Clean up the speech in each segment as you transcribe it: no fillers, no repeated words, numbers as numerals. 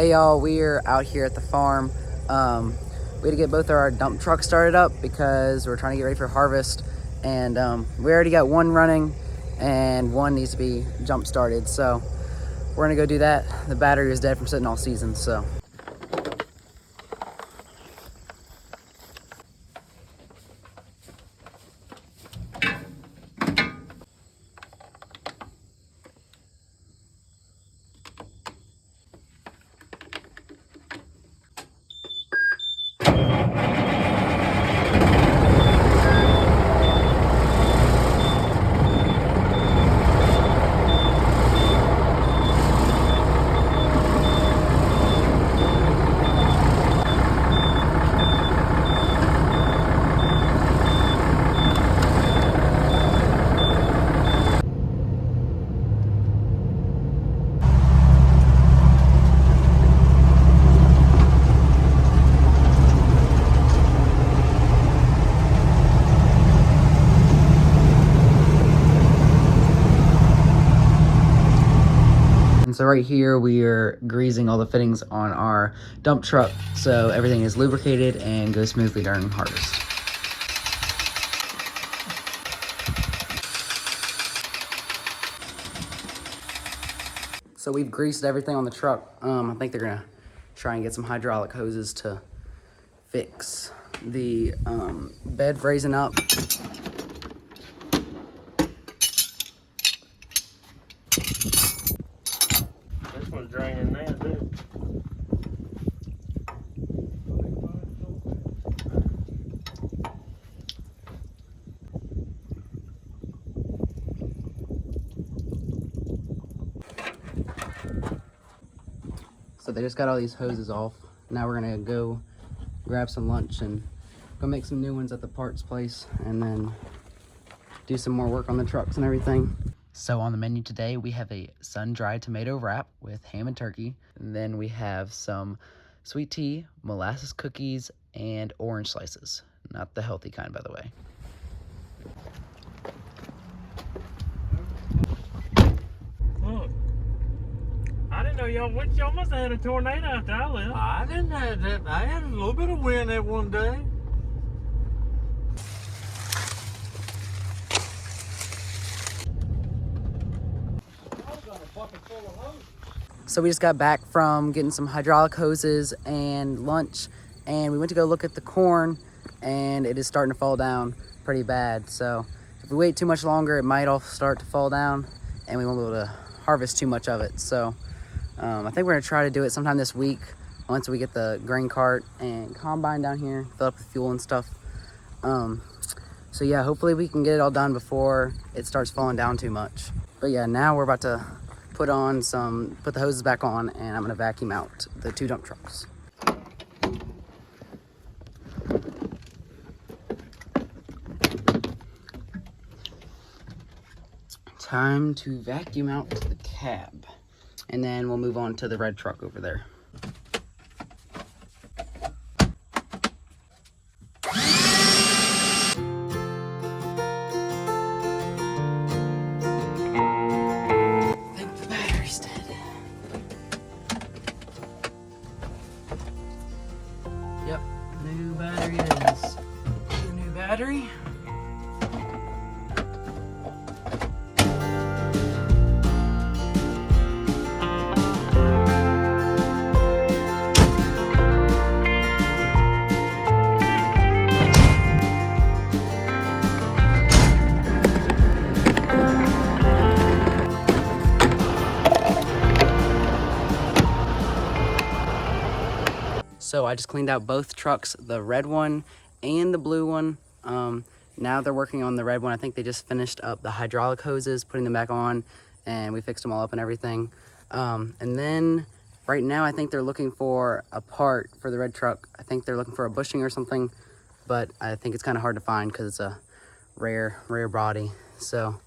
Hey y'all, we're out here at the farm. We had to get both of our dump trucks started up because we're trying to get ready for harvest, and we already got one running and one needs to be jump started, so we're gonna go do that. The battery is dead from sitting all season, so. And so right here we are greasing all the fittings on our dump truck so everything is lubricated and goes smoothly during harvest. So we've greased everything on the truck. I think they're gonna try and get some hydraulic hoses to fix the bed raising up. This one's draining now too. So they just got all these hoses off. Now we're gonna go grab some lunch and go make some new ones at the parts place and then do some more work on the trucks and everything. So on the menu today, we have a sun-dried tomato wrap with ham and turkey. And then we have some sweet tea, molasses cookies, and orange slices. Not the healthy kind, by the way. Look, I didn't know y'all must have had a tornado after I left. I didn't have that. I had a little bit of wind that one day. So we just got back from getting some hydraulic hoses and lunch, and we went to go look at the corn, and it is starting to fall down pretty bad. So if we wait too much longer, it might all start to fall down and we won't be able to harvest too much of it. So I think we're gonna try to do it sometime this week once we get the grain cart and combine down here, fill up with fuel and stuff. So yeah, hopefully we can get it all done before it starts falling down too much. But yeah, now we're about to put the hoses back on, and I'm gonna vacuum out the 2 dump trucks. Time to vacuum out the cab, and then we'll move on to the red truck over there. Yep, new battery it is. New battery. So I just cleaned out both trucks, the red one and the blue one. Now they're working on the red one. I think they just finished up the hydraulic hoses, putting them back on, and we fixed them all up and everything. And then right now I think they're looking for a part for the red truck. I think they're looking for a bushing or something, but I think it's kind of hard to find because it's a rare body. So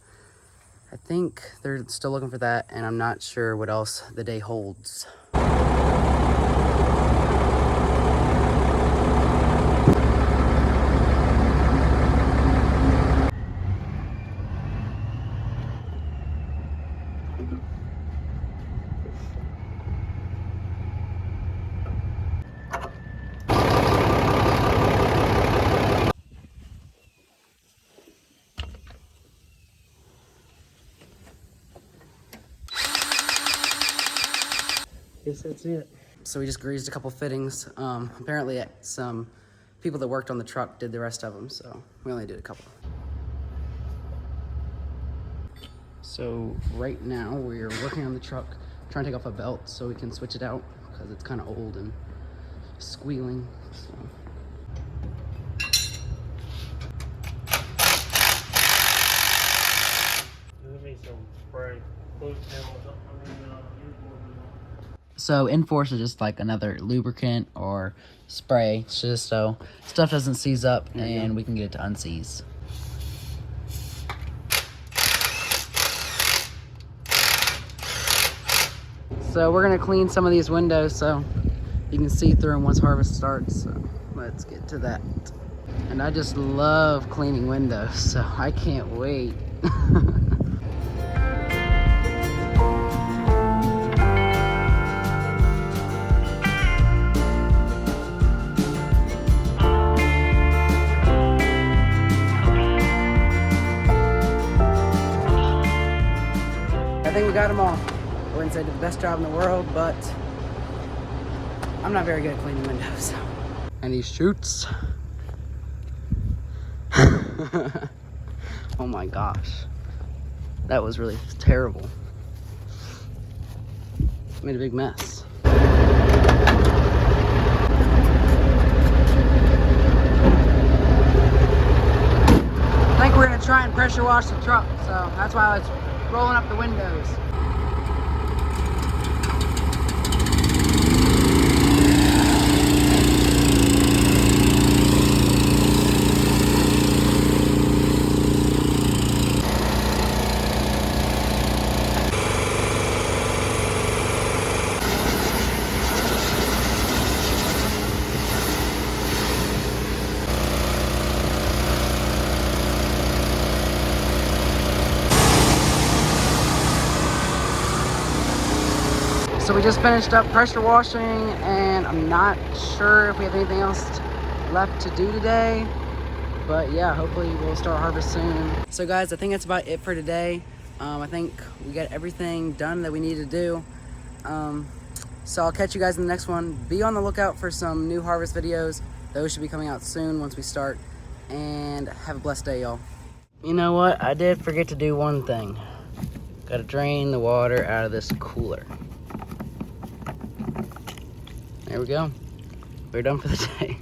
I think they're still looking for that, and I'm not sure what else the day holds. Guess that's it. So we just greased a couple fittings. Apparently some people that worked on the truck did the rest of them, so we only did a couple. So right now we're working on the truck, trying to take off a belt so we can switch it out because it's kind of old and squealing. So. Give me some spray. So Enforce is just like another lubricant or spray. It's just so stuff doesn't seize up and we can get it to unseize. So we're gonna clean some of these windows so you can see through them once harvest starts. So let's get to that. And I just love cleaning windows, so I can't wait. I think we got them all. I wouldn't say did the best job in the world, but I'm not very good at cleaning windows. So. And these chutes. Oh my gosh. That was really terrible. Made a big mess. I think we're gonna try and pressure wash the truck, so that's why I was rolling up the windows. So we just finished up pressure washing and I'm not sure if we have anything else left to do today, but yeah, hopefully we'll start harvest soon. So guys, I think that's about it for today. I think we got everything done that we need to do. So I'll catch you guys in the next one. Be on the lookout for some new harvest videos. Those should be coming out soon once we start, and have a blessed day, y'all. You know what? I did forget to do one thing. Gotta drain the water out of this cooler. There we go. We're done for the day.